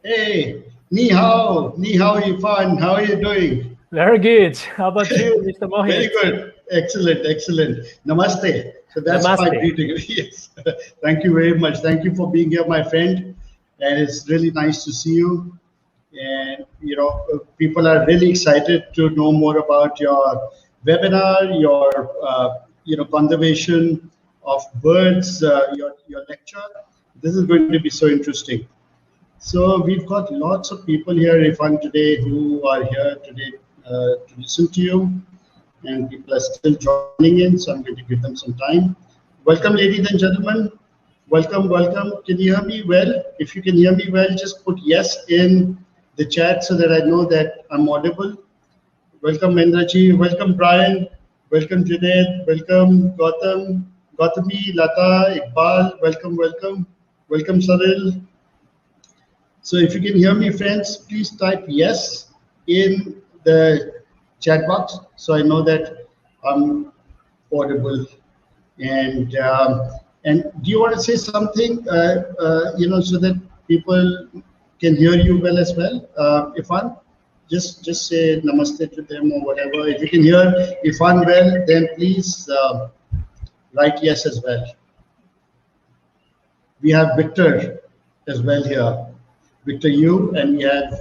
Hey, ni hao, Yifan. How are you doing? Very good. How about you, Mr. Very Mohit? good. Excellent, excellent. Namaste. So that's my Namaste. greeting. Yes. Thank you very much. Thank you for being here, my friend. And it's really nice to see you. And people are really excited to know more about your webinar, your conservation of birds, your lecture. This is going to be so interesting. So we've got lots of people here, Irfan, today who are here today to listen to you, and people are still joining in, so I'm going to give them some time. Welcome, ladies and gentlemen. Welcome, welcome. Can you hear me well? If you can hear me well, just put yes in the chat so that I know that I'm audible. Welcome, Mendraji. Welcome, Brian. Welcome, Junaid. Welcome, Gautam, Gautami, Lata, Iqbal. Welcome, welcome. Welcome, Saril. So if you can hear me, friends, please type yes in the chat box so I know that I'm audible. And do you want to say something, so that people can hear you well as well? Ifan, just say namaste to them or whatever. If you can hear Ifan well, then please write yes as well. We have Victor as well here. Victor Yu, and we have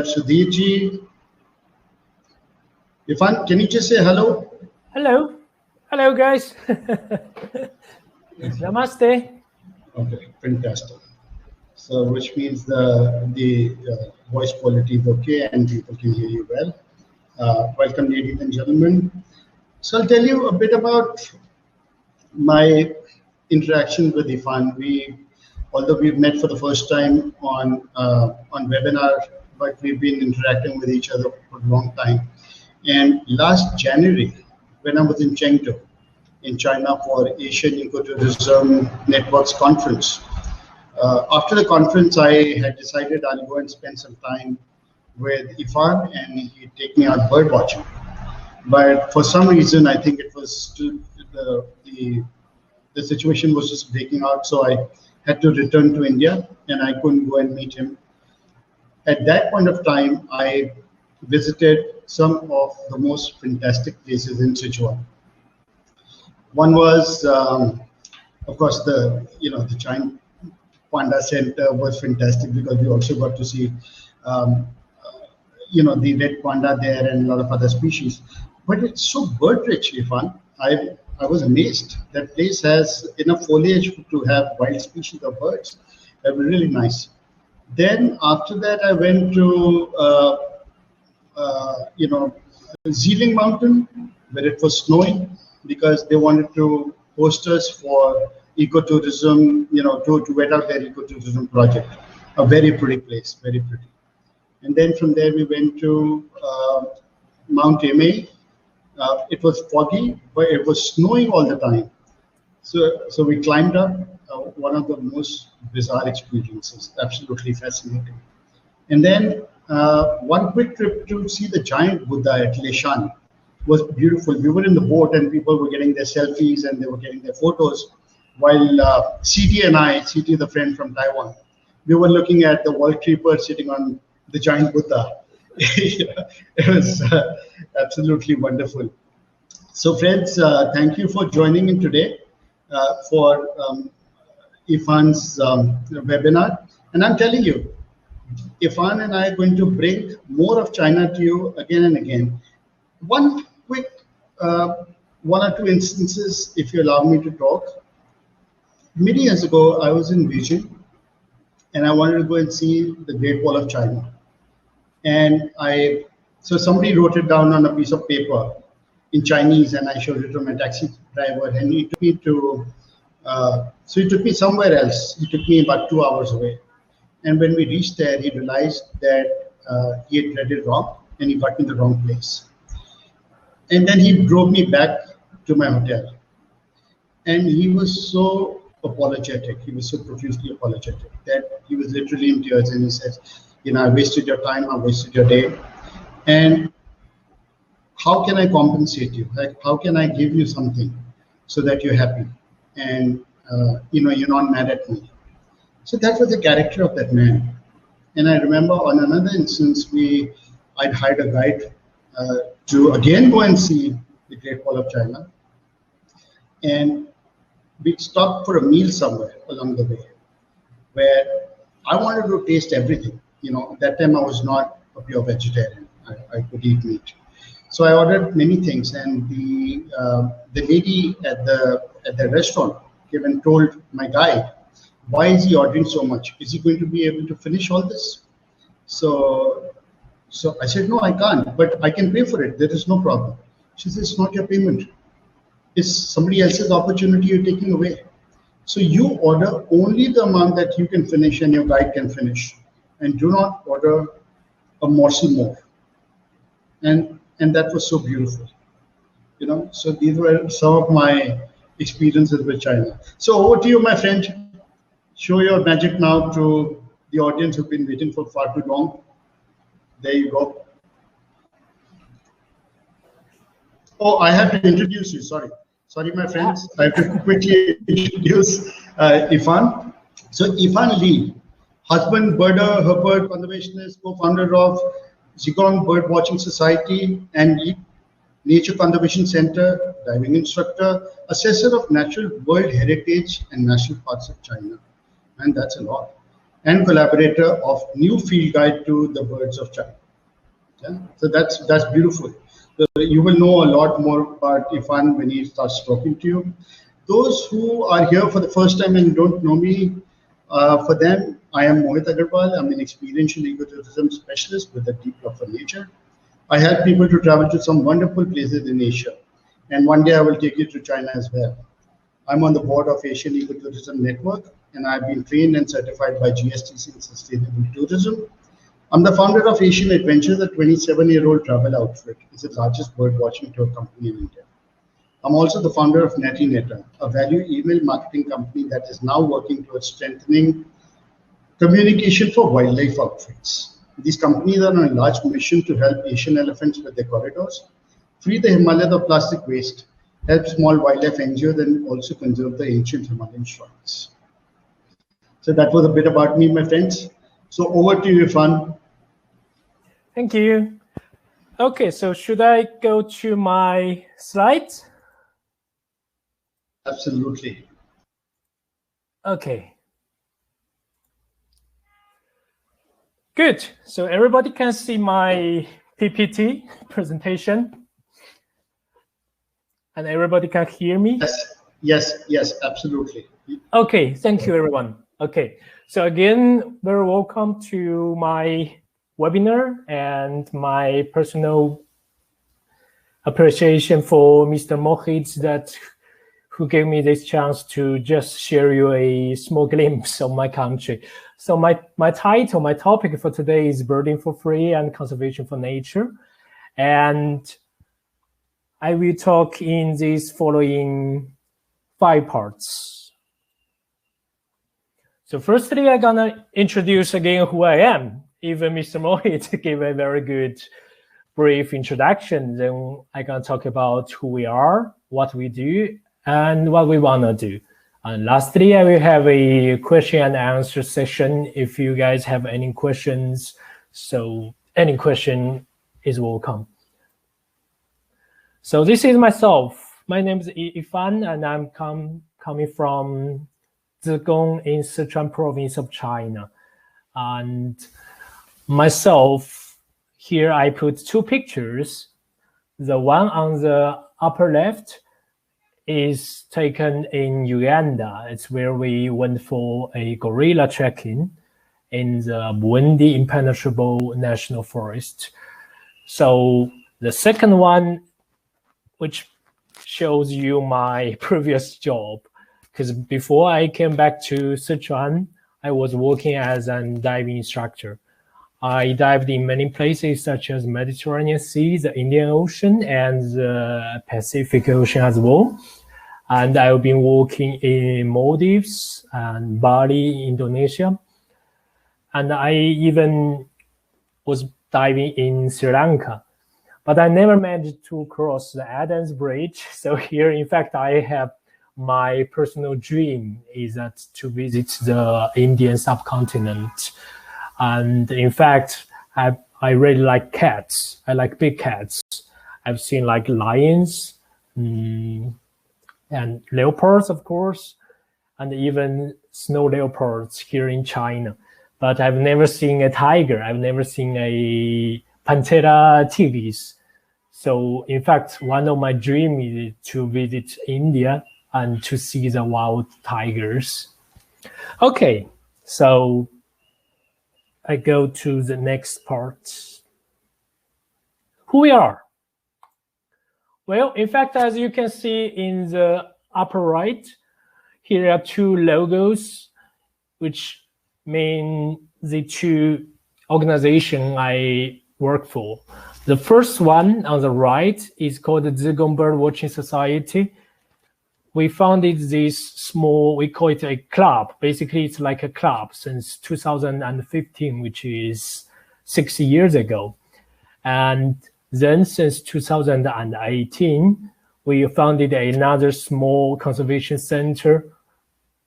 Sudhirji. Ifan, can you just say hello? Hello. Hello, guys. Namaste. Okay, fantastic. So, which means the voice quality is okay and people can hear you well. Welcome, ladies and gentlemen. So, I'll tell you a bit about my interaction with Ifan. Although we've met for the first time on webinar, but we've been interacting with each other for a long time. And last January, when I was in Chengdu, in China for Asian Ecotourism Networks conference, after the conference, I had decided I'll go and spend some time with Ifan, and he'd take me out bird watching. But for some reason, I think it was still the situation was just breaking out, so I had to return to India and I couldn't go and meet him. At that point of time, I visited some of the most fantastic places in Sichuan. One was, of course, the giant panda center was fantastic because we also got to see, the red panda there and a lot of other species. But it's so bird rich, Irfan. I was amazed. That place has enough foliage to have wild species of birds. That was really nice. Then after that, I went to Zealing Mountain, where it was snowing because they wanted to host us for ecotourism, to wet out their ecotourism project. A very pretty place, very pretty. And then from there we went to Mount Emei. It was foggy, but it was snowing all the time. So we climbed up. One of the most bizarre experiences, absolutely fascinating. And then one quick trip to see the giant Buddha at Leshan was beautiful. We were in the boat and people were getting their selfies and they were getting their photos, while CT and I, CT the friend from Taiwan, we were looking at the wall creeper sitting on the giant Buddha. It was absolutely wonderful. So friends, thank you for joining in today for Ifan's webinar. And I'm telling you, Ifan and I are going to bring more of China to you again and again. One quick, one or two instances, if you allow me to talk. Many years ago, I was in Beijing and I wanted to go and see the Great Wall of China. And so somebody wrote it down on a piece of paper in Chinese, and I showed it to my taxi driver, and he took me to, so he took me somewhere else. He took me about 2 hours away. And when we reached there, he realized that he had read it wrong, and he got me the wrong place. And then he drove me back to my hotel. And he was so apologetic. He was so profusely apologetic that he was literally in tears, and he said, I wasted your time, I wasted your day. And how can I compensate you? Like, how can I give you something so that you're happy and you're not mad at me? So that was the character of that man. And I remember on another instance, I'd hired a guide to again go and see the Great Wall of China, and we stopped for a meal somewhere along the way, where I wanted to taste everything. At that time I was not a pure vegetarian. I could eat meat, so I ordered many things. And the lady at the restaurant came and told my guide, "Why is he ordering so much? Is he going to be able to finish all this?" So, so I said, "No, I can't, but I can pay for it. There is no problem." She says, "It's not your payment. It's somebody else's opportunity you're taking away. So you order only the amount that you can finish and your guide can finish, and do not order a morsel more." And that was so beautiful. So these were some of my experiences with China. So over to you, my friend. Show your magic now to the audience who've been waiting for far too long. There you go. Oh, I have to introduce you. Sorry, my friends. I have to quickly introduce Yifan. So Yifan Li, husband, birder, herper, conservationist, co-founder of Zigong Bird Watching Society and Nature Conservation Center, diving instructor, assessor of natural world heritage and national parks of China. And that's a lot. And collaborator of New Field Guide to the Birds of China. Yeah? So that's beautiful. So you will know a lot more about Yifan when he starts talking to you. Those who are here for the first time and don't know me, for them, I am Mohit Aggarwal. I'm an experiential ecotourism specialist with a deep love for nature. I help people to travel to some wonderful places in Asia. And one day I will take you to China as well. I'm on the board of Asian Ecotourism Network, and I've been trained and certified by GSTC in Sustainable Tourism. I'm the founder of Asian Adventures, a 27-year-old travel outfit. It's the largest bird watching tour company in India. I'm also the founder of NetiNeta, a value email marketing company that is now working towards strengthening communication for wildlife outfits. These companies are on a large mission to help Asian elephants with their corridors, free the Himalayas of plastic waste, help small wildlife NGOs, and also conserve the ancient Himalayan shrines. So that was a bit about me, my friends. So over to you, Yifan. Thank you. Okay, so should I go to my slides? Absolutely. Okay. Good. So everybody can see my PPT presentation, and everybody can hear me? Yes, absolutely. Okay, thank you, everyone. Okay, so again, very welcome to my webinar and my personal appreciation for Mr. Mohit who gave me this chance to just share you a small glimpse of my country. So my topic for today is birding for free and conservation for nature. And I will talk in these following 5 parts. So firstly, I'm gonna introduce again who I am. Even Mr. Mohit gave a very good brief introduction. Then I'm gonna talk about who we are, what we do, and what we wanna do. And lastly, I will have a question and answer session if you guys have any questions. So any question is welcome. So this is myself. My name is Yifan, and I'm coming from Zigong in Sichuan province of China. And myself, here I put 2 pictures. The one on the upper left is taken in Uganda. It's where we went for a gorilla trekking in the Burundi Impenetrable National Forest. So the second one, which shows you my previous job, because before I came back to Sichuan, I was working as a diving instructor. I dived in many places such as Mediterranean Sea, the Indian Ocean, and the Pacific Ocean as well. And I've been working in Maldives and Bali, Indonesia. And I even was diving in Sri Lanka. But I never managed to cross the Adams Bridge. So here, in fact, I have my personal dream is that to visit the Indian subcontinent. And in fact, I really like cats. I like big cats. I've seen like lions and leopards, of course, and even snow leopards here in China. But I've never seen a tiger. I've never seen a Panthera tigris. So in fact, one of my dreams is to visit India and to see the wild tigers. Okay, so I go to the next part. Who we are? Well, in fact, as you can see in the upper right, here are two logos, which mean the two organizations I work for. The first one on the right is called the Zigong Bird Watching Society. We founded this small, we call it a club. Basically, it's like a club since 2015, which is 6 years ago. And then since 2018, we founded another small conservation center.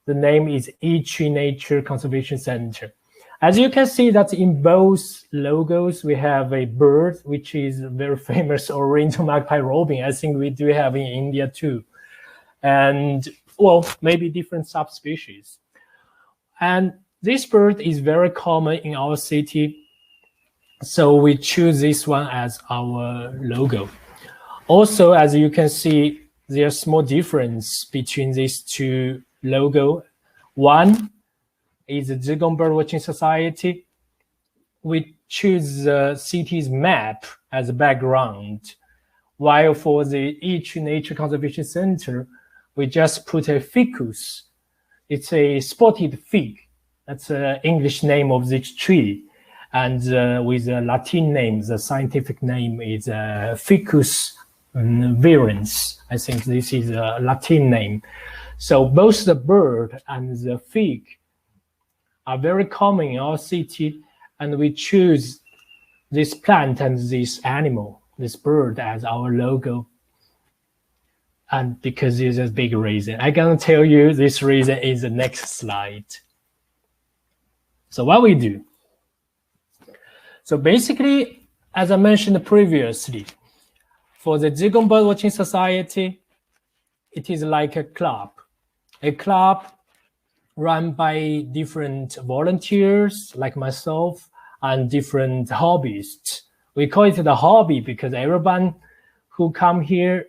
The name is Yichi Nature Conservation Center. As you can see that in both logos, we have a bird, which is very famous Oriental magpie robin. I think we do have in India too. And well, maybe different subspecies. And this bird is very common in our city. So we choose this one as our logo. Also, as you can see, there's small difference between these two logos. One is the Zigong Bird Watching Society. We choose the city's map as a background, while for the Yichi Nature Conservation Center, we just put a ficus. It's a spotted fig. That's the English name of this tree. And with a Latin name, the scientific name is Ficus virens. I think this is a Latin name. So both the bird and the fig are very common in our city, and we choose this plant and this animal, this bird, as our logo. And because there's a big reason. I'm gonna tell you this reason in the next slide. So what we do. So basically, as I mentioned previously, for the Zigong Bird Watching Society, it is like a club run by different volunteers like myself and different hobbyists. We call it the hobby because everyone who come here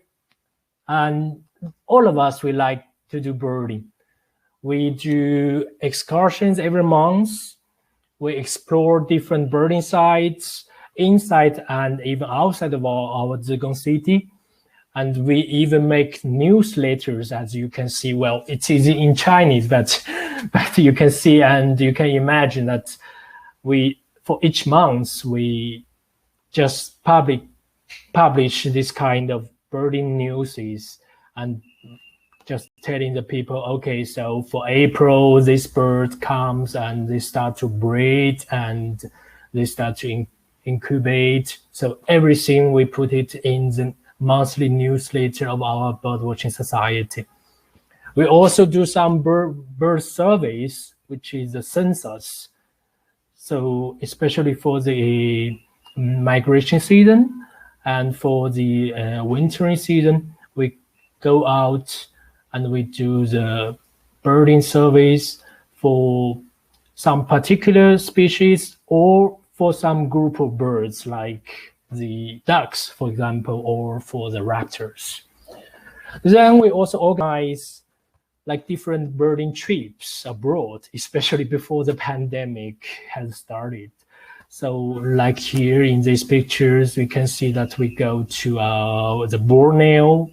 and all of us, we like to do birding. We do excursions every month. We explore different birding sites inside and even outside of our Zigong city. And we even make newsletters, as you can see. Well, it's easy in Chinese, but you can see and you can imagine that for each month, we just publish this kind of birding news and just telling the people, okay, so for April, this bird comes and they start to breed and they start to incubate. So everything we put it in the monthly newsletter of our birdwatching society. We also do some bird surveys, which is the census. So especially for the migration season and for the wintering season, we go out and we do the birding surveys for some particular species or for some group of birds like the ducks, for example, or for the raptors. Then we also organize like different birding trips abroad, especially before the pandemic has started. So like here in these pictures, we can see that we go to the Borneo,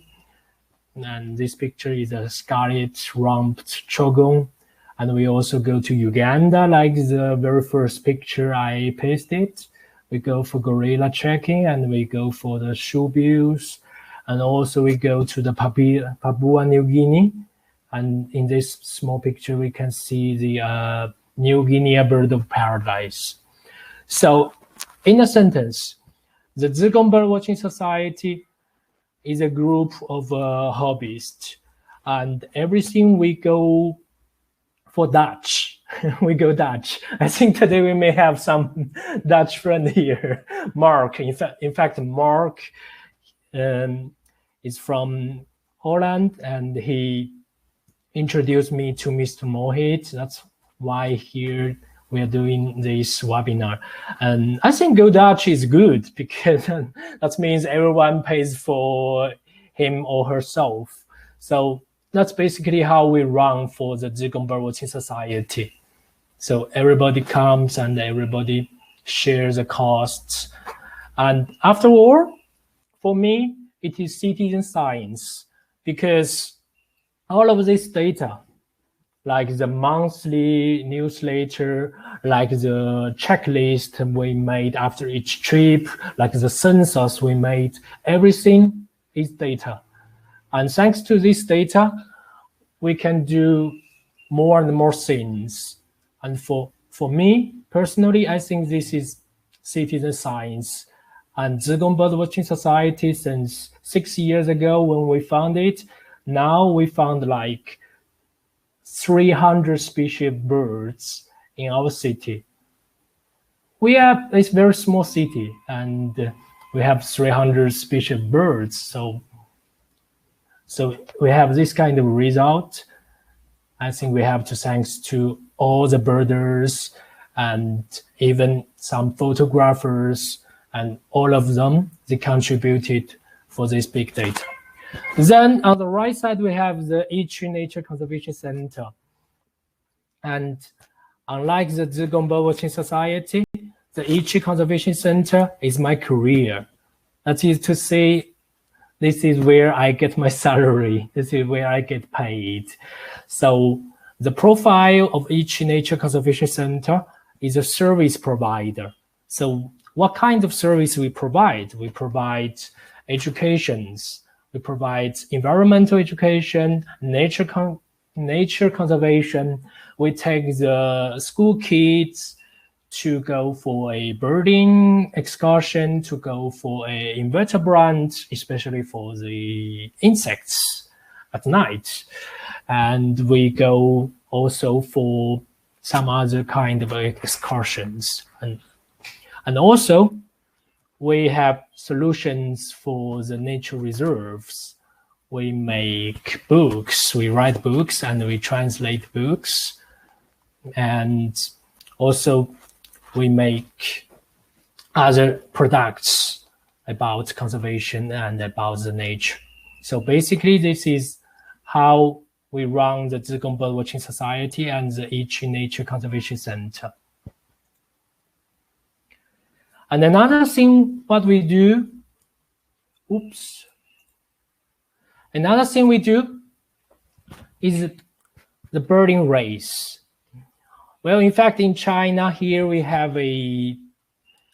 and this picture is a scarlet-rumped trogon. And we also go to Uganda, like the very first picture I pasted. We go for gorilla tracking, and we go for the shoebills. And also we go to the Papua New Guinea. And in this small picture, we can see the New Guinea bird of paradise. So in a sentence, the Zigong Bird Watching Society is a group of hobbyists. and everything we go for Dutch. We go Dutch. I think today we may have some Dutch friend here. Mark, in fact, Mark is from Holland, and he introduced me to Mr. Mohit. That's why here we are doing this webinar. And I think Go Dutch is good because that means everyone pays for him or herself. So that's basically how we run for the Zigong Birdwatching Society. So everybody comes and everybody shares the costs. And afterward, for me, it is citizen science, because all of this data, like the monthly newsletter, like the checklist we made after each trip, like the census we made, everything is data. And thanks to this data, we can do more and more things. And for me, personally, I think this is citizen science. And Zigong Birdwatching Society, since 6 years ago when we found it, now we found like 300 species of birds in our city. We have a very small city, and we have 300 species of birds. So we have this kind of result. I think we have to thanks to all the birders and even some photographers, and all of them, they contributed for this big data. Then on the right side, we have the Yichi Nature Conservation Center. And unlike the Zigong Birdwatching Society, the Yichi Conservation Center is my career. That is to say, this is where I get my salary. This is where I get paid. So the profile of Yichi Nature Conservation Center is a service provider. So what kind of service we provide? We provide educations. We provide environmental education, nature conservation. We take the school kids to go for a birding excursion, to go for an invertebrate, especially for the insects at night. And we go also for some other kind of excursions. And also, we have solutions for the nature reserves. We make books, we write books, and we translate books. And also, we make other products about conservation and about the nature. So basically, this is how we run the Zigong Birdwatching Society and the Yichi Nature Conservation Center. And another thing what we do, another thing we do is the birding race. Well, in fact, in China, here we have a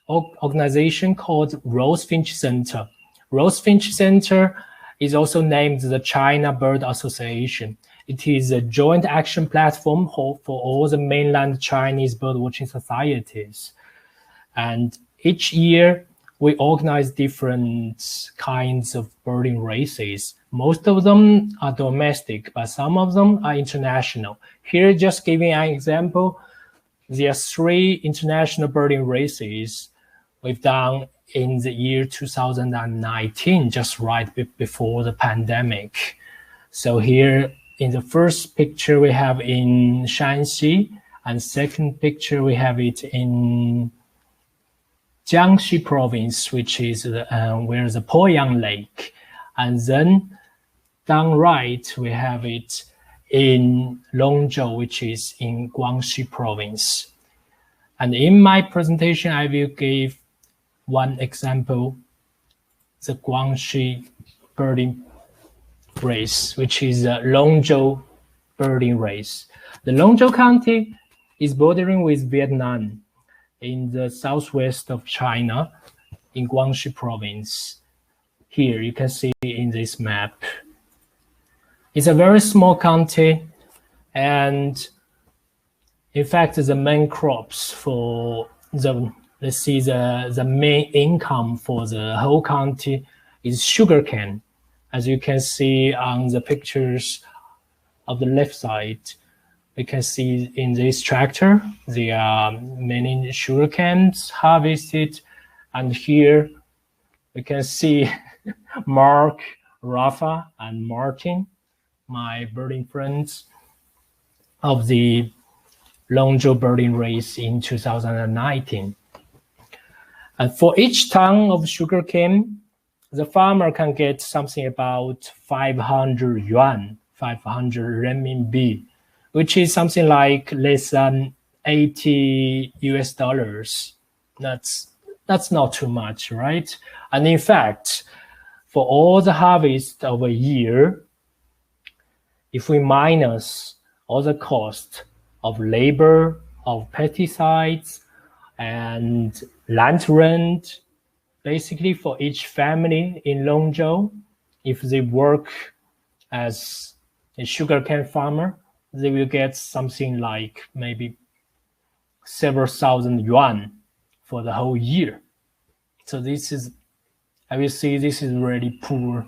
organization called Rosefinch Center. Rosefinch Center is also named the China Bird Association. It is a joint action platform for all the mainland Chinese birdwatching societies. And each year, we organize different kinds of birding races. Most of them are domestic, but some of them are international. Here, just giving an example, there are 3 international birding races we've done in the year 2019, just right before the pandemic. So here in the first picture, we have in Shanxi, and second picture, we have it in Jiangxi province, which is where the Poyang Lake. And then down right, we have it in Longzhou, which is in Guangxi province. And in my presentation, I will give one example, the Guangxi birding race, which is a Longzhou birding race. The Longzhou County is bordering with Vietnam in the southwest of China, in Guangxi province. Here you can see in this map. It's a very small county, and in fact, the main crops for the main income for the whole county is sugarcane. As you can see on the pictures of the left side, we can see in this tractor, there are many sugar canes harvested. And here we can see Mark, Rafa, and Martin, my birding friends of the Longzhou birding race in 2019. And for each ton of sugarcane, the farmer can get something about 500 yuan, 500 renminbi, which is something like less than 80 US dollars. That's not too much, right? And in fact, for all the harvest of a year, if we minus all the cost of labor, of pesticides, and land rent, basically for each family in Longzhou, if they work as a sugarcane farmer, they will get something like maybe several thousand yuan for the whole year. So this is, I will say this is a really poor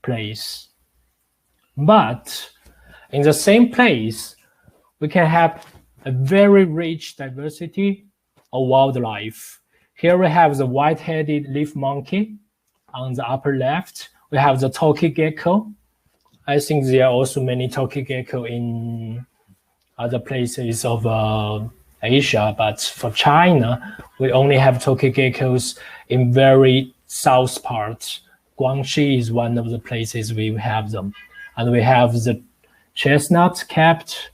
place. But in the same place, we can have a very rich diversity of wildlife. Here we have the white-headed leaf monkey. On the upper left, we have the turkey gecko. I think there are also many turkey gecko in other places of Asia, but for China, we only have turkey geckos in very south part. Guangxi is one of the places we have them. And we have the chestnut-capped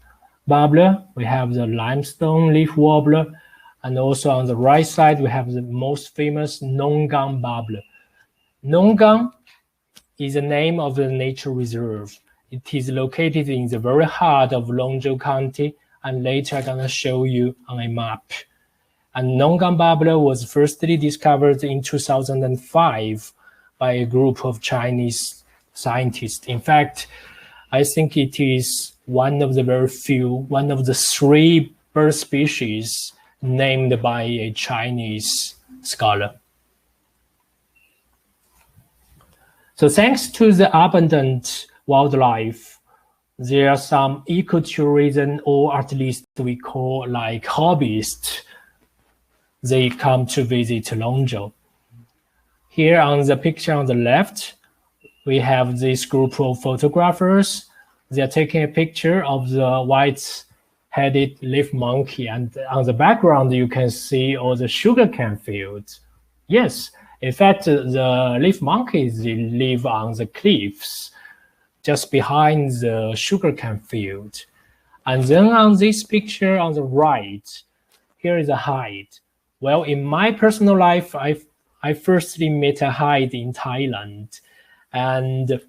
warbler, we have the limestone leaf warbler, and also on the right side, we have the most famous Nonggang warbler. Nonggang is the name of the nature reserve. It is located in the very heart of Longzhou County, and later I'm gonna show you on a map. And Nonggang warbler was firstly discovered in 2005 by a group of Chinese scientists. In fact, I think it is one of the very few, one of the 3 bird species named by a Chinese scholar. So thanks to the abundant wildlife, there are some ecotourism, or at least we call like hobbyists. They come to visit Longzhou. Here on the picture on the left, we have this group of photographers. They are taking a picture of the white-headed leaf monkey, and on the background you can see all the sugarcane fields. Yes, in fact, the leaf monkeys, they live on the cliffs just behind the sugarcane field. And then on this picture on the right, here is a hide. Well, in my personal life, I firstly met a hide in Thailand. And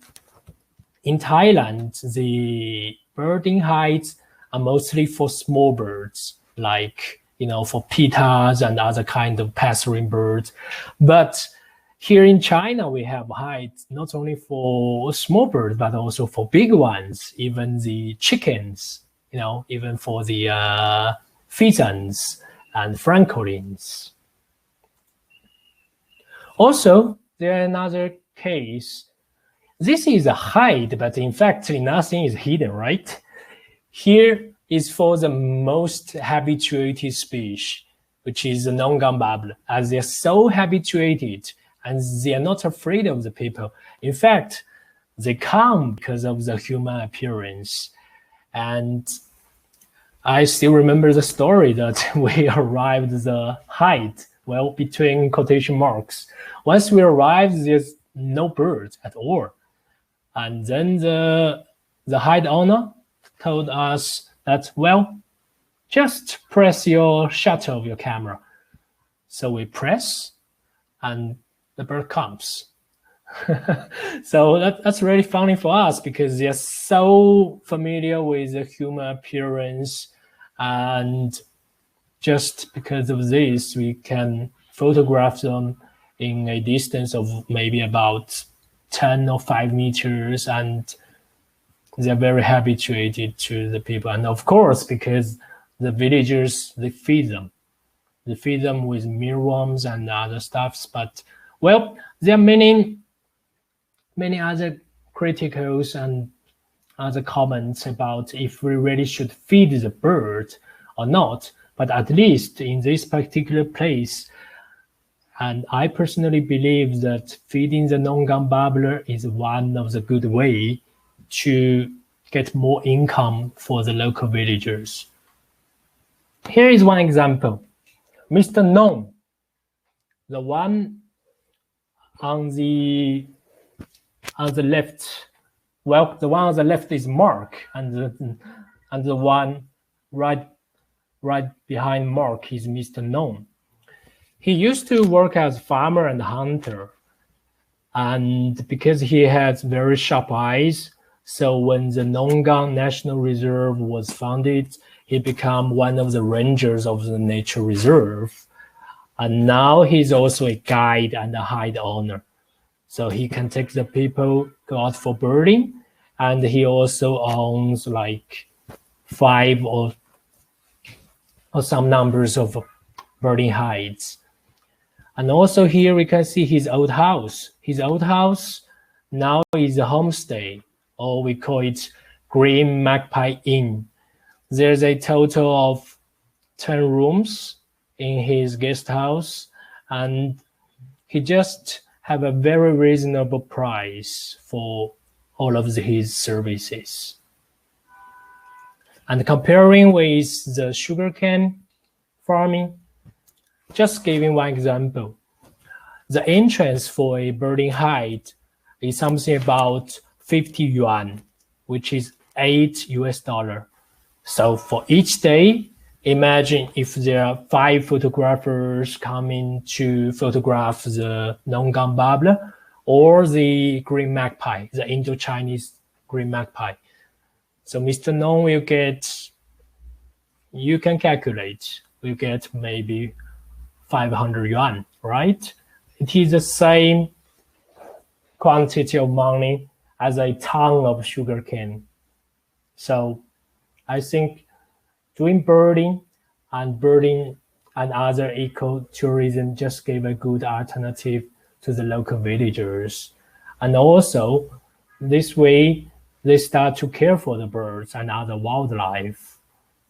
in Thailand, the birding hides are mostly for small birds, like, for pitas and other kind of passerine birds. But here in China, we have hides not only for small birds, but also for big ones, even the chickens, even for the pheasants and francolins. Also, there is another case. This is a hide, but in fact, nothing is hidden, right? Here is for the most habituated species, which is the Nonggang warbler, as they're so habituated and they are not afraid of the people. In fact, they come because of the human appearance. And I still remember the story that we arrived at the hide, well, between quotation marks. Once we arrived, there's no birds at all. And then the hide owner told us that, well, just press your shutter of your camera. So we press, and the bird comes. So that's really funny for us because they're so familiar with the human appearance, and just because of this, we can photograph them in a distance of maybe about 10 or 5 meters, and they're very habituated to the people. And of course, because the villagers, they feed them with mealworms and other stuffs. But well, there are many other criticals and other comments about if we really should feed the bird or not. But at least in this particular place, and I personally believe that feeding the Nonggang babbler is one of the good way to get more income for the local villagers. Here is one example. Mr. Nong, the one on the left, well, the one on the left is Mark, and the one right behind Mark is Mr. Nong. He used to work as farmer and hunter, and because he has very sharp eyes, so when the Nonggang National Reserve was founded, he became one of the rangers of the nature reserve. And now he's also a guide and a hide owner. So he can take the people go out for birding, and he also owns like 5 or some numbers of birding hides. And also here we can see his old house. His old house now is a homestay, or we call it Green Magpie Inn. There's a total of 10 rooms in his guest house, and he just have a very reasonable price for all of his services. And comparing with the sugarcane farming, just giving one example, the entrance for a birding hide is something about 50 yuan, which is $8. So for each day, imagine if there are 5 photographers coming to photograph the Nonggang babbler or the green magpie, the Indo-Chinese green magpie. So Mr. Nong will get, you can calculate, will get maybe 500 yuan, right? It is the same quantity of money as a ton of sugarcane. So I think doing birding and other ecotourism just gave a good alternative to the local villagers. And also, this way, they start to care for the birds and other wildlife.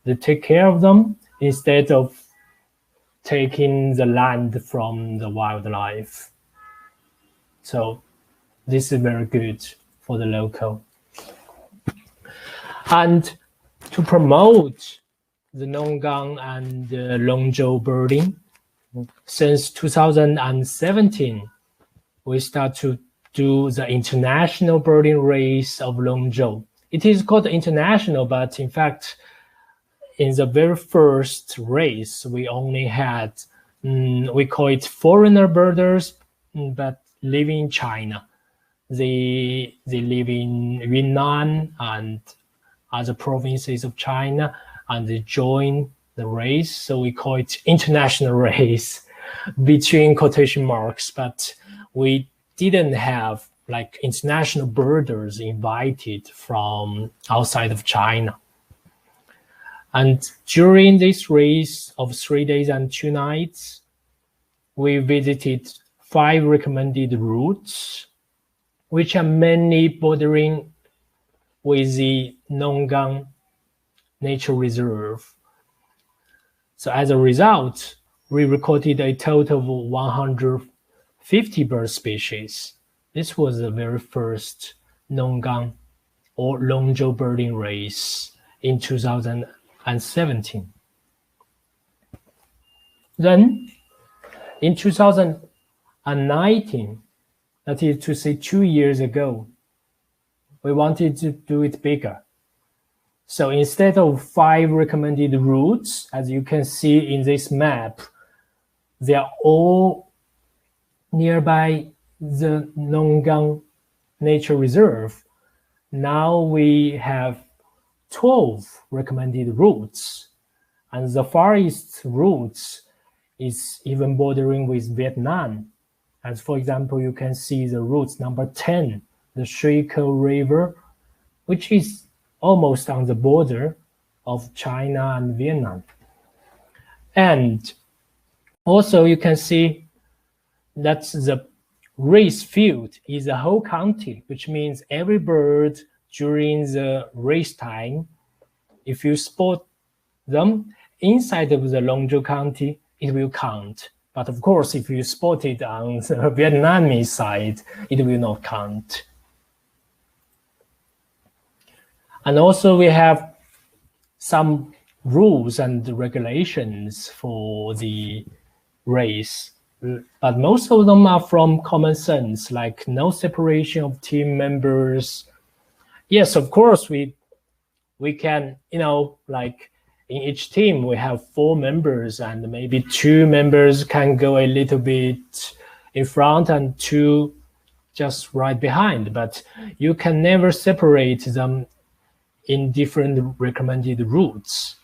They take care of them instead of taking the land from the wildlife. So this is very good for the local. And to promote the Nonggang and Longzhou birding, since 2017, we start to do the international birding race of Longzhou. It is called international, but in fact, in the very first race, we only had, we call it foreigner birders, but living in China. They live in Yunnan and other provinces of China, and they join the race. So we call it international race between quotation marks, but we didn't have like international birders invited from outside of China. And during this race of 3 days and 2 nights, we visited 5 recommended routes, which are mainly bordering with the Nonggang Nature Reserve. So as a result, we recorded a total of 150 bird species. This was the very first Nonggang or Longzhou birding race in 2017. Then in 2019, that is to say 2 years ago, we wanted to do it bigger. So instead of 5 recommended routes, as you can see in this map, they are all nearby the Nonggang Nature Reserve. Now we have 12 recommended routes, and the farthest routes is even bordering with Vietnam. As for example, you can see the route number 10, the Shuiko River, which is almost on the border of China and Vietnam. And also you can see that the race field is a whole county, which means every bird during the race time, if you spot them inside of the Longzhou County, it will count. But of course, if you spot it on the Vietnamese side, it will not count. And also we have some rules and regulations for the race, but most of them are from common sense, like no separation of team members. Yes, of course, we can, like in each team, we have 4 members and maybe 2 members can go a little bit in front and 2 just right behind, but you can never separate them in different recommended routes.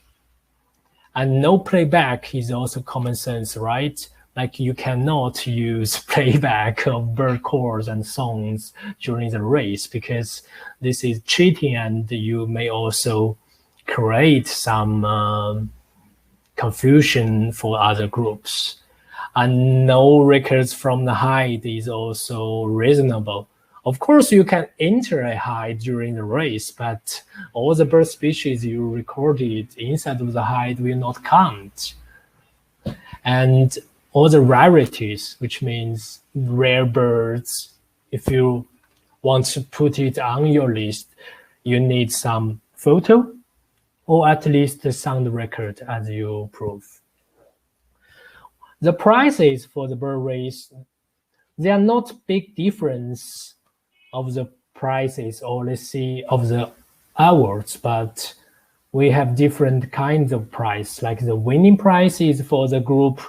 And no playback is also common sense, right? Like you cannot use playback of bird calls and songs during the race because this is cheating and you may also create some confusion for other groups. And no records from the hide is also reasonable. Of course, you can enter a hide during the race, but all the bird species you recorded inside of the hide will not count. And all the rarities, which means rare birds, if you want to put it on your list, you need some photo or at least the sound record as you prove. The prices for the bird race, they are not big difference of the prices, or let's see, of the awards, but we have different kinds of prize. Like the winning prize is for the group,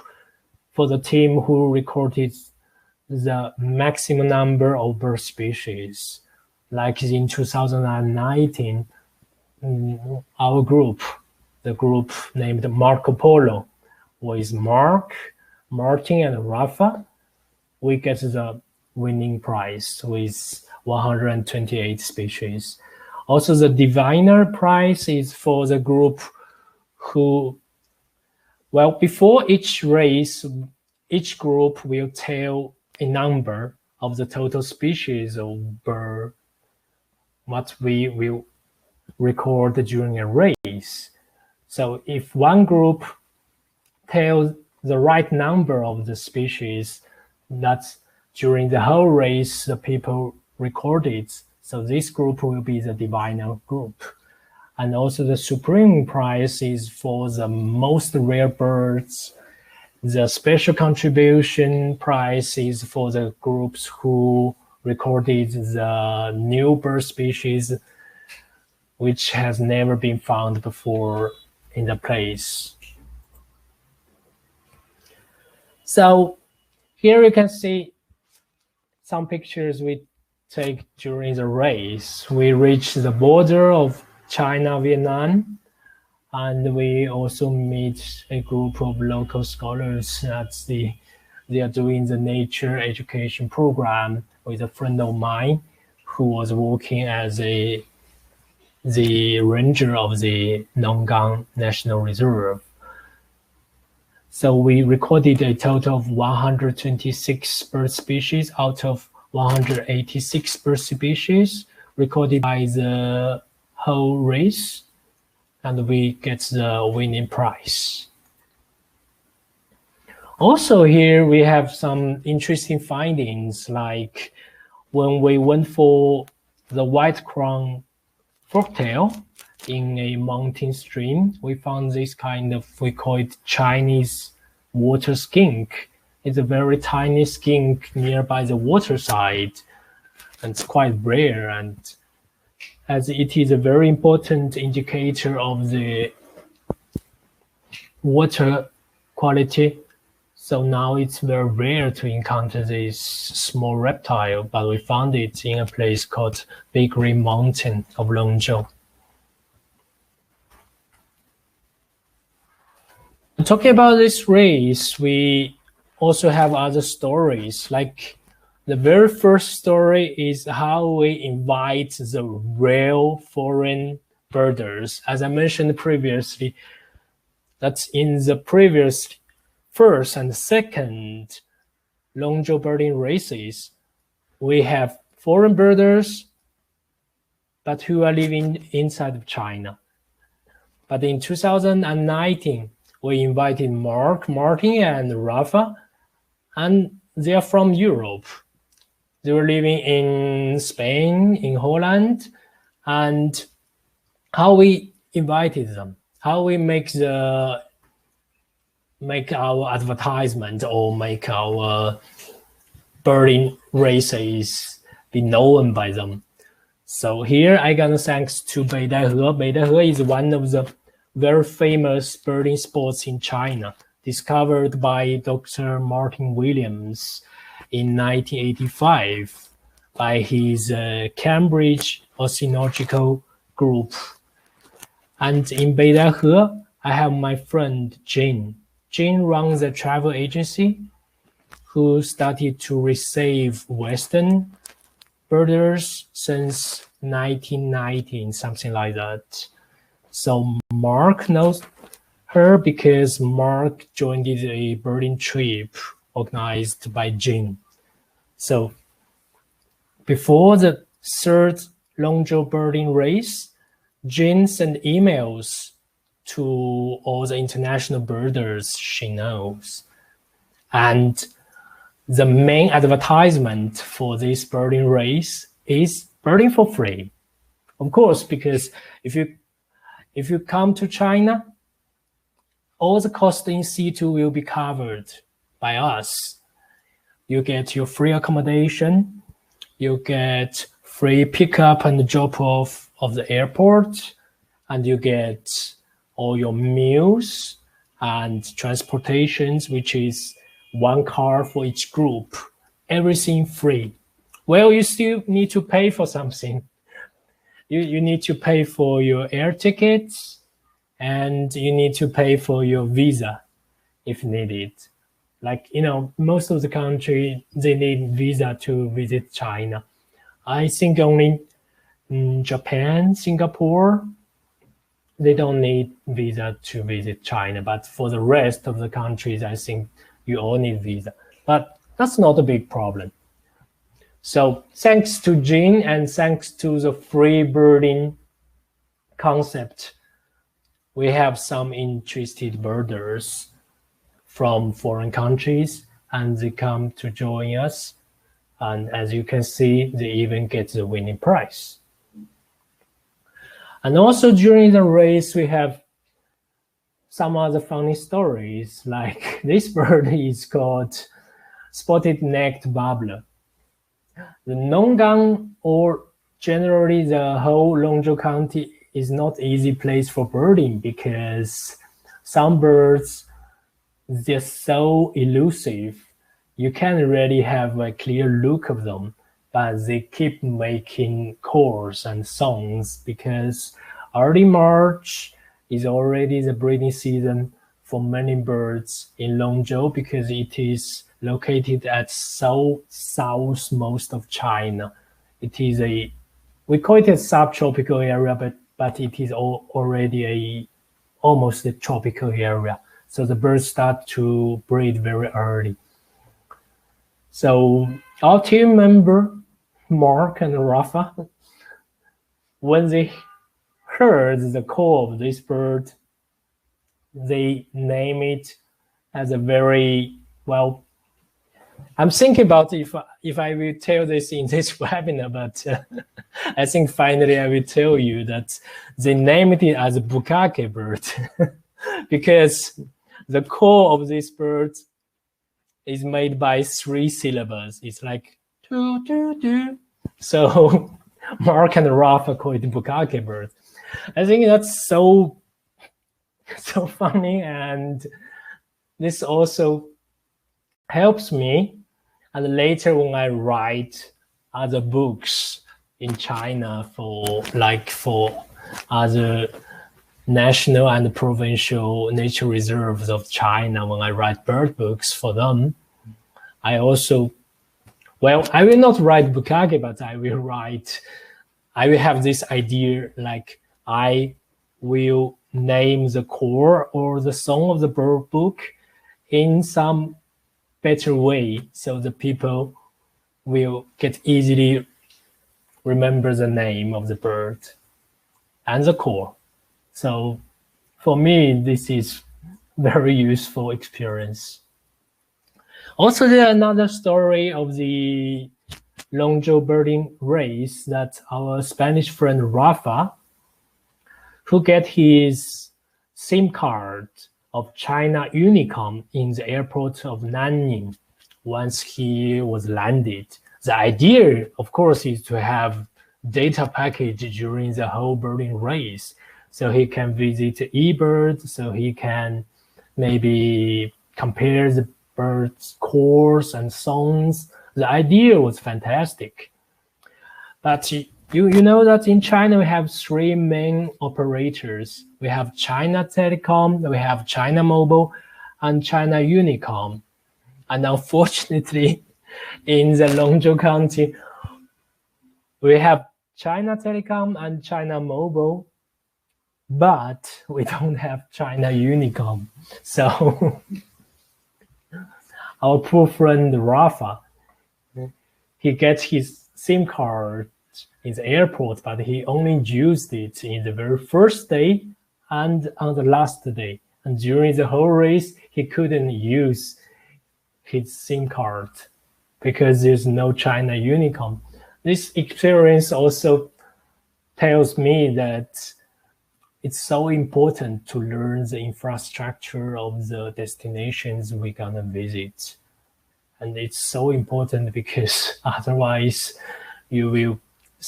for the team who recorded the maximum number of bird species. Like in 2019, our group, the group named Marco Polo, with Mark, Martin, and Rafa, we get the winning prize with 128 species. Also, the diviner prize is for the group who, well, before each race, each group will tell a number of the total species of bird, what we will record during a race. So if one group tells the right number of the species, that's during the whole race the people recorded, so this group will be the diviner group. And also the supreme prize is for the most rare birds. The special contribution prize is for the groups who recorded the new bird species which has never been found before in the place. So here you can see some pictures we take during the race. We reach the border of China, Vietnam, and we also meet a group of local scholars. They are doing the nature education program with a friend of mine who was working as the ranger of the Nonggang National Reserve. So we recorded a total of 126 bird species out of 186 bird species recorded by the whole race, and we get the winning prize. Also here we have some interesting findings, like when we went for the white crown forktail in a mountain stream, we found this kind of, we call it Chinese water skink. It's a very tiny skink nearby the water side, and it's quite rare, and as it is a very important indicator of the water quality, so now it's very rare to encounter this small reptile, but we found it in a place called Big Green Mountain of Longzhou. Talking about this race, we also have other stories. Like the very first story is how we invite the real foreign birders. As I mentioned previously, that's in the previous first and second Longzhou birding races, we have foreign birders but who are living inside of China. But in 2019, we invited Mark, Martin, and Rafa, and they are from Europe. They were living in Spain, in Holland, and how we invited them, how we make our advertisement or make our birding races be known by them. So here I gonna thanks to Beidaihe. Beidaihe is one of the very famous birding spots in China, discovered by Dr. Martin Williams in 1985 by his Cambridge Oceanological Group. And in Beidaihe, I have my friend Jin. Jin runs a travel agency who started to receive Western birders since 1990, something like that. So Mark knows her because Mark joined a birding trip organized by Jin. So before the third Longzhou birding race, Jin sent emails to all the international birders she knows. And the main advertisement for this birding race is birding for free. Of course, because if you come to China, all the costs in situ will be covered by us. You get your free accommodation, you get free pickup and drop off of the airport, and you get all your meals and transportations, which is one car for each group, everything free. Well, you still need to pay for something. You need to pay for your air tickets, and you need to pay for your visa if needed. Like, most of the country, they need visa to visit China. I think only Japan, Singapore, they don't need visa to visit China. But for the rest of the countries, I think you all need visa. But that's not a big problem. So thanks to Jin and thanks to the free birding concept, we have some interested birders from foreign countries, and they come to join us. And as you can see, they even get the winning prize. And also during the race, we have some other funny stories, like this bird is called spotted-necked babbler. The Nonggang, or generally the whole Longzhou County, is not easy place for birding because some birds, they're so elusive. You can't really have a clear look of them, but they keep making calls and songs because early March is already the breeding season for many birds in Longzhou because it is located at southmost of China. It is we call it a subtropical area, but it is already almost a tropical area. So the birds start to breed very early. So our team member, Mark and Rafa, when they heard the call of this bird, they name it as a very, well, I'm thinking about if I will tell this in this webinar, but I think finally I will tell you that they named it as a bukake bird because the call of this bird is made by 3 syllables. It's like doo doo doo. So Mark and Rafa call it bukake bird. I think that's so funny, and this also helps me. And later when I write other books in China for other national and provincial nature reserves of China, when I write bird books for them, I also, well, I will not write bukake, but I will have this idea, like I will name the core or the song of the bird book in some better way so the people will get easily remember the name of the bird and the call. So for me, this is very useful experience. Also, there's another story of the Longzhou birding race that our Spanish friend Rafa, who get his SIM card of China Unicom in the airport of Nanning once he was landed. The idea, of course, is to have data package during the whole birding race, so he can visit eBird, so he can maybe compare the birds' calls and songs. The idea was fantastic. But you know that in China we have three main operators. We have China Telecom, we have China Mobile, and China Unicom. And unfortunately, in the Longzhou County, we have China Telecom and China Mobile, but we don't have China Unicom. So our poor friend Rafa, he gets his SIM card in the airport, but he only used it in the very first day and on the last day. And during the whole race, he couldn't use his SIM card because there's no China Unicom. This experience also tells me that it's so important to learn the infrastructure of the destinations we're gonna visit. And it's so important because otherwise you will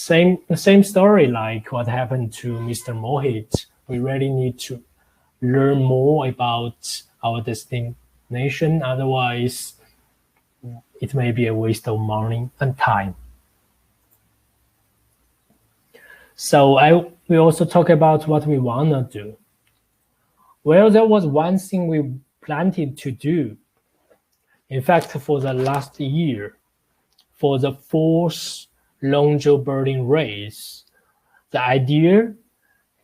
the same story like what happened to Mr. Mohit. We really need to learn more about our destination. Otherwise, it may be a waste of money and time. So we also talk about what we want to do. Well, there was one thing we planned to do. In fact, for the last year, for the fourth Longzhou birding race, the idea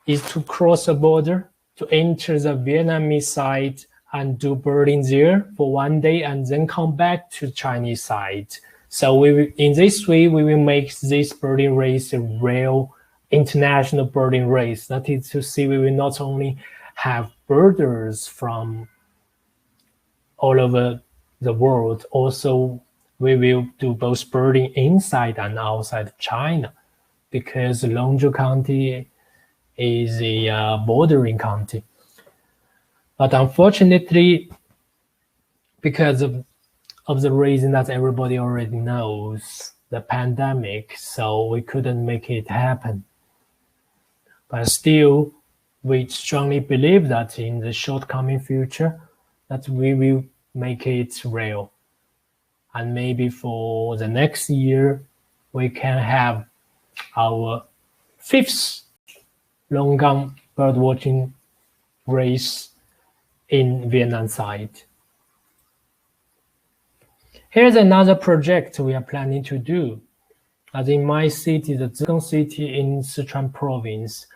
is to cross the border, to enter the Vietnamese side and do birding there for one day and then come back to Chinese side. So in this way, we will make this birding race a real international birding race. That is to say, we will not only have birders from all over the world, also we will do both birding inside and outside China, because Longzhou County is a bordering county. But unfortunately, because of the reason that everybody already knows, the pandemic, so we couldn't make it happen. But still, we strongly believe that in the short-coming future, that we will make it real. And maybe for the next year, we can have our fifth Longgang birdwatching race in Vietnam side. Here's another project we are planning to do. As in my city, the Zhejiang city in Sichuan province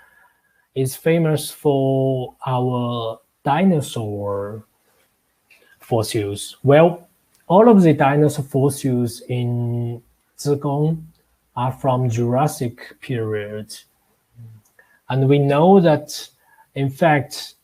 is famous for our dinosaur fossils. Well, all of the dinosaur fossils in Zhejiang are from Jurassic period. And we know that, in fact,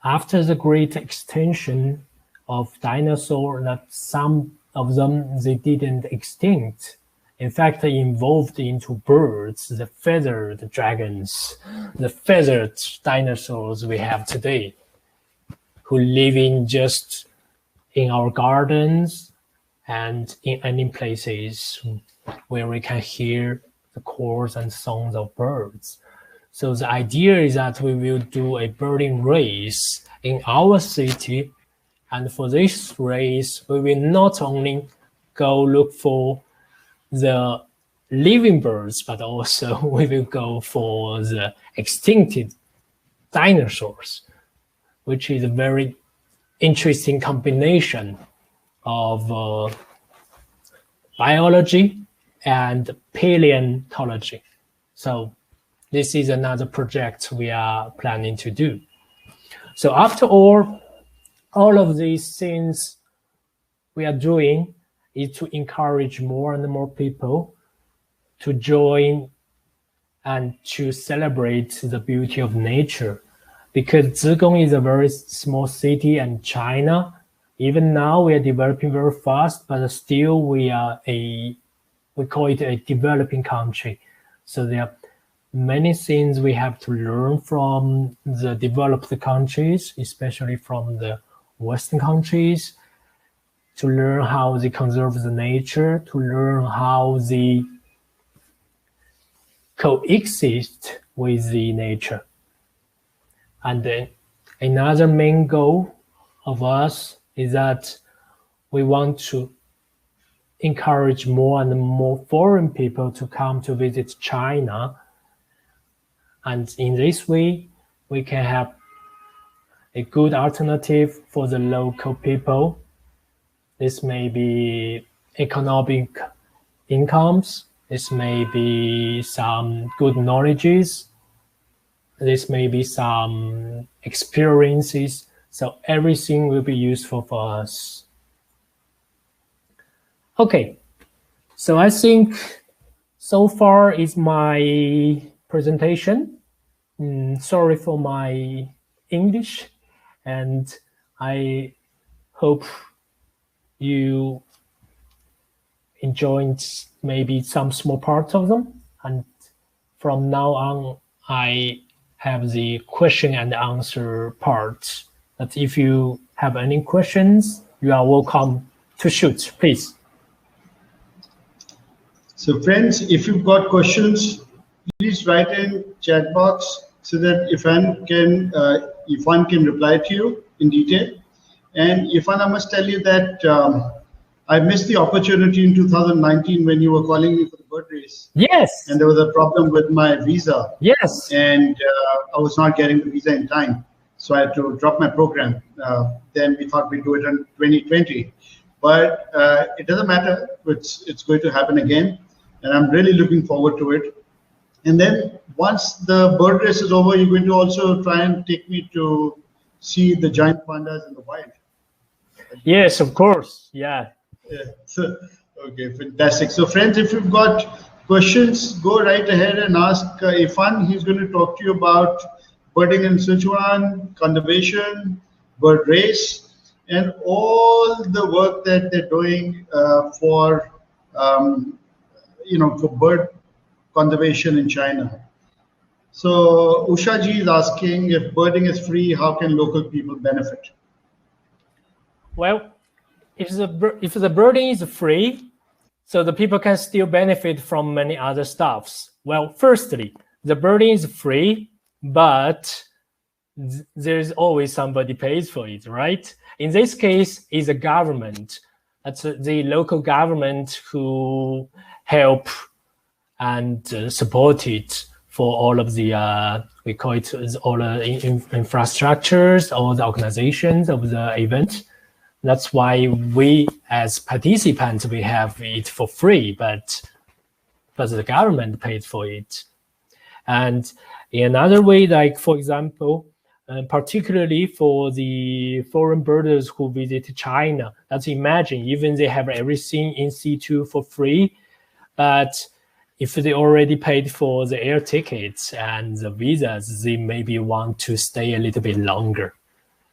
after the great extinction of dinosaurs, that some of them, they didn't extinct. In fact, they evolved into birds, the feathered dragons, the feathered dinosaurs we have today, who live just in our gardens and in any places where we can hear the calls and songs of birds. So the idea is that we will do a birding race in our city. And for this race, we will not only go look for the living birds, but also we will go for the extincted dinosaurs, which is a very interesting combination of biology and paleontology. So this is another project we are planning to do. So after all of these things we are doing is to encourage more and more people to join and to celebrate the beauty of nature. Because Zigong is a very small city and China, even now we are developing very fast, but still we call it a developing country. So there are many things we have to learn from the developed countries, especially from the Western countries, to learn how they conserve the nature, to learn how they coexist with the nature. And then another main goal of us is that we want to encourage more and more foreign people to come to visit China. And in this way, we can have a good alternative for the local people. This may be economic incomes. This may be some good knowledges. This may be some experiences. So everything will be useful for us. Okay, so I think so far is my presentation. Sorry for my English, and I hope you enjoyed maybe some small parts of them. And from now on, I have the question and answer part. But if you have any questions, you are welcome to shoot, please. So friends, if you've got questions, please write in chat box so that Yifan can reply to you in detail. And Yifan, I must tell you that I missed the opportunity in 2019 when you were calling me for the bird race. Yes. And there was a problem with my visa. Yes. And I was not getting the visa in time. So I had to drop my program. Then we thought we'd do it in 2020. But it doesn't matter. It's going to happen again. And I'm really looking forward to it. And then once the bird race is over, you're going to also try and take me to see the giant pandas in the wild. Yes, of course. Yeah. So, okay, fantastic. So friends, if you've got questions, go right ahead and ask Yifan. He's going to talk to you about birding in Sichuan, conservation, bird race, and all the work that they're doing for bird conservation in China. So Usha ji is asking, if birding is free, how can local people benefit? Well, if the birding is free, so the people can still benefit from many other stuffs. Well, firstly, the birding is free, but there's always somebody pays for it, right? In this case, it's the government. That's the local government who help and support it for all of the, we call it all the infrastructures, all the organizations of the event. That's why we, as participants, we have it for free, but the government paid for it. And in another way, like for example, particularly for the foreign birders who visit China, let's imagine even they have everything in situ for free, but if they already paid for the air tickets and the visas, they maybe want to stay a little bit longer.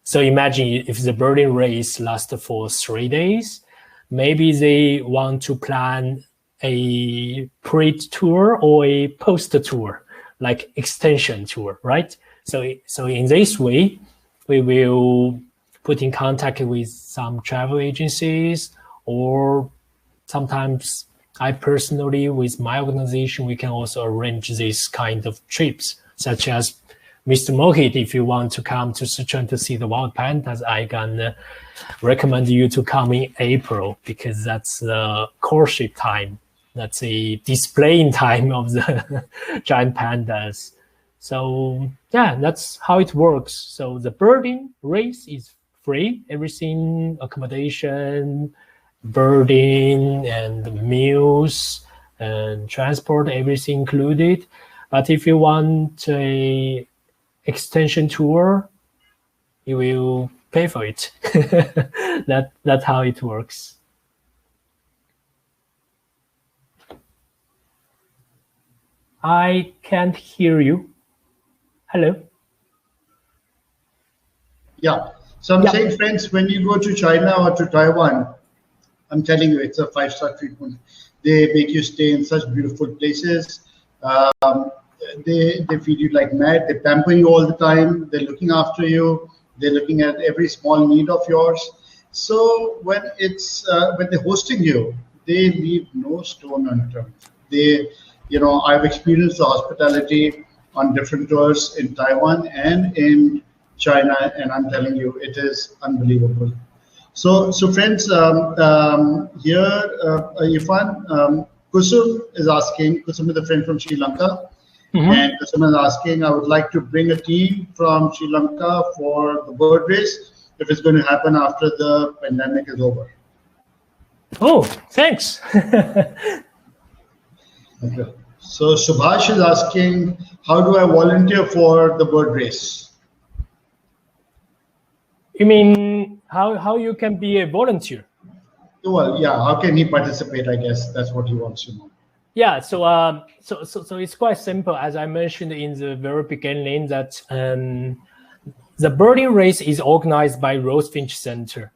So imagine if the birding race lasts for 3 days, maybe they want to plan a pre-tour or a post-tour, like extension tour, right? So in this way, we will put in contact with some travel agencies, or sometimes I personally, with my organization, we can also arrange this kind of trips, such as Mr. Mohit, if you want to come to Sichuan to see the wild pandas, I can recommend you to come in April, because that's the courtship time. That's a displaying time of the giant pandas. So yeah, that's how it works. So the birding race is free, everything, accommodation, birding and meals and transport, everything included. But if you want a extension tour, you will pay for it. That's how it works. I can't hear you. Hello? Yeah. So I'm saying, friends, when you go to China or to Taiwan, I'm telling you, it's a 5-star treatment. They make you stay in such beautiful places. Um, they feed you like mad. They pamper you all the time. They're looking after you. They're looking at every small need of yours. So when they're hosting you, they leave no stone unturned. I've experienced the hospitality on different tours in Taiwan and in China, and I'm telling you, it is unbelievable. So friends, here, Yifan, Kusum is asking, Kusum is a friend from Sri Lanka, and Kusum is asking, I would like to bring a team from Sri Lanka for the bird race if it's going to happen after the pandemic is over. Oh, thanks. Okay. So Subhash is asking, how do I volunteer for the bird race? You mean how you can be a volunteer? Well, yeah. How can he participate? I guess that's what he wants to know. Yeah. So it's quite simple. As I mentioned in the very beginning, that the birding race is organized by Rosefinch Center.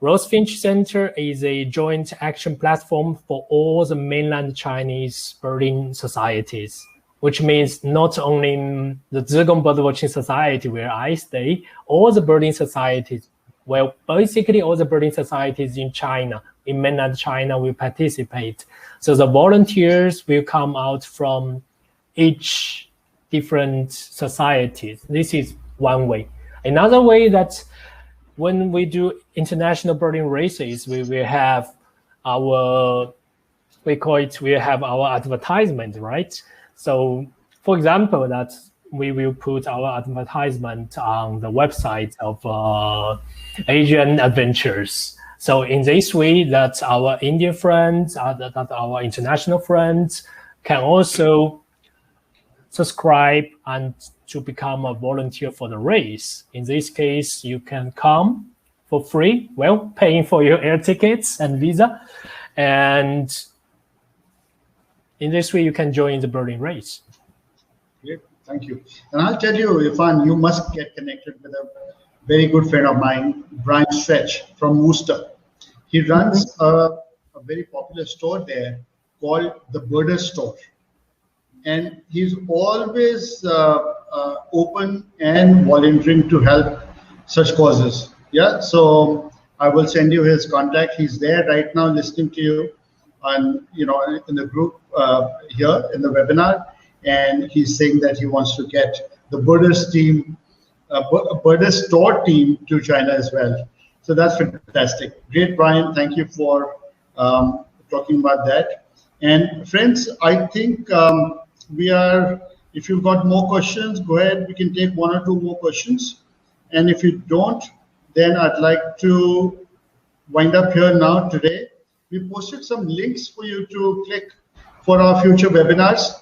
Rosefinch Center is a joint action platform for all the mainland Chinese birding societies, which means not only the Zhegang Birdwatching Society where I stay, all the birding societies, well, basically all the birding societies in China, in mainland China, will participate. So the volunteers will come out from each different societies. This is one way. Another way that when we do international birding races, we will have our advertisement, right? So, for example, that we will put our advertisement on the website of Asian Adventures. So in this way, that our Indian friends, that our international friends can also subscribe and to become a volunteer for the race. In this case, you can come for free, well, paying for your air tickets and visa. And in this way, you can join the birding race. Great, thank you. And I'll tell you, Yifan, you must get connected with a very good friend of mine, Brian Stretch from Worcester. He runs a very popular store there called the Birder Store. And he's always open and volunteering to help such causes. Yeah, so I will send you his contact. He's there right now listening to you on, in the group here in the webinar. And he's saying that he wants to get the Birders team, Birder Store team to China as well. So that's fantastic. Great, Brian. Thank you for talking about that. And friends, I think if you've got more questions, go ahead. We can take 1 or 2 more questions. And if you don't, then I'd like to wind up here now today. We posted some links for you to click for our future webinars.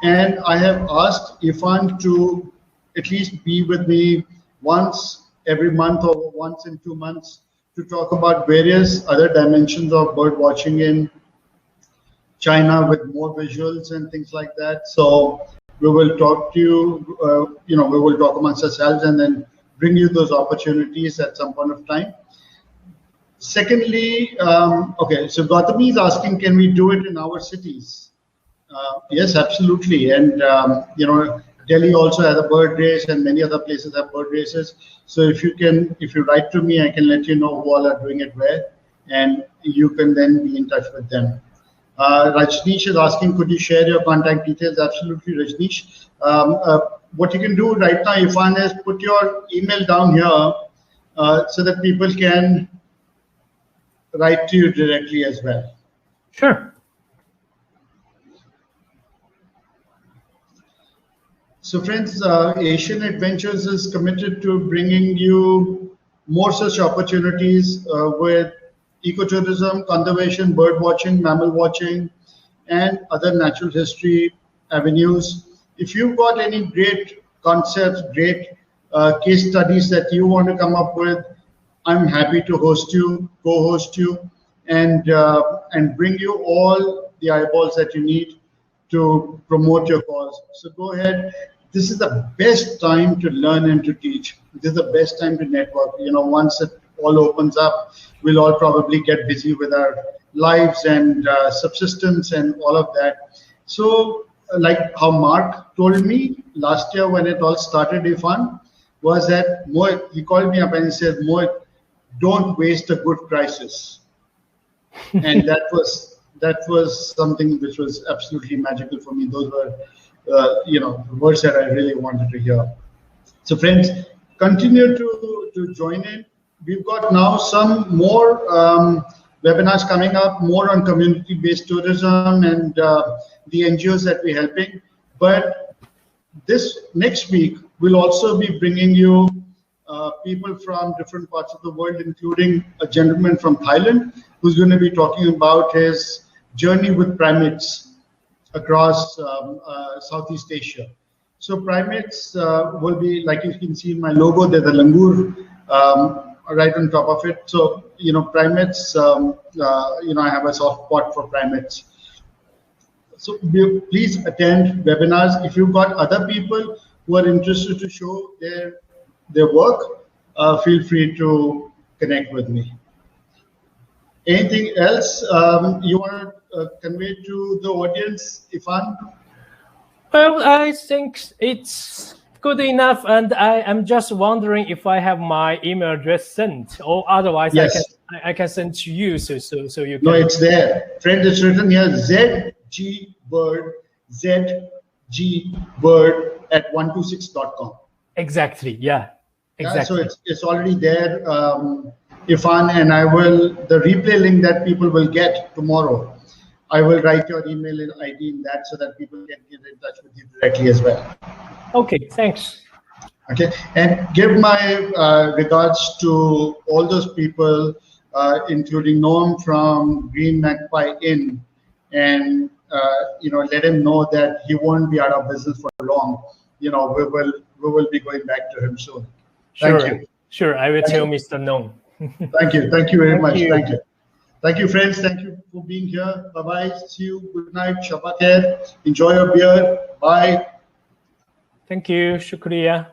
And I have asked Yifan to at least be with me once every month or once in 2 months to talk about various other dimensions of bird watching in China with more visuals and things like that. So we will talk to you, we will talk amongst ourselves and then bring you those opportunities at some point of time. Secondly, okay, so Gautami is asking, can we do it in our cities? Yes, absolutely. And, Delhi also has a bird race and many other places have bird races. So if you write to me, I can let you know who all are doing it where, and you can then be in touch with them. Rajneesh is asking, could you share your contact details? Absolutely, Rajneesh. What you can do right now, Yifan, is put your email down here so that people can write to you directly as well. Sure. So friends, Asian Adventures is committed to bringing you more such opportunities with ecotourism, conservation, bird watching, mammal watching, and other natural history avenues. If you've got any great concepts, great case studies that you want to come up with, I'm happy to host you, co-host you, and bring you all the eyeballs that you need to promote your cause. So go ahead. This is the best time to learn and to teach. This is the best time to network. Once it all opens up, we'll all probably get busy with our lives and subsistence and all of that. So like how Mark told me last year when it all started, Yifan, was that Mohit, he called me up and he said, Mohit, don't waste a good crisis. And that was something which was absolutely magical for me. Those were words that I really wanted to hear. So friends, continue to join in. We've got now some more webinars coming up, more on community-based tourism and the NGOs that we're helping. But this next week, we'll also be bringing you people from different parts of the world, including a gentleman from Thailand who's going to be talking about his journey with primates across Southeast Asia. So primates will be, like you can see in my logo, there's a langur right on top of it. So, primates, I have a soft spot for primates. So please attend webinars. If you've got other people who are interested to show their work, feel free to connect with me. Anything else you want to convey to the audience, Yifan? Well, I think it's good enough, and I am just wondering if I have my email address sent, or otherwise yes. I can send to you, so you can. No, it's there. Friend, it's written here, zgbird @126.com. Exactly. Yeah. Exactly. Yeah, so it's already there, Yifan, and the replay link that people will get tomorrow, I will write your email and ID in that so that people can get in touch with you directly as well. Okay, thanks. Okay, and give my regards to all those people, including Noam from Green Magpie Inn, and let him know that he won't be out of business for long. We will be going back to him soon. Sure. Thank you. Sure, I will tell Mr. Noam. Thank you very much. Thank you. Thank you, friends. Thank you for being here. Bye-bye. See you. Good night. Shabba khair. Enjoy your beer. Bye. Thank you. Shukriya.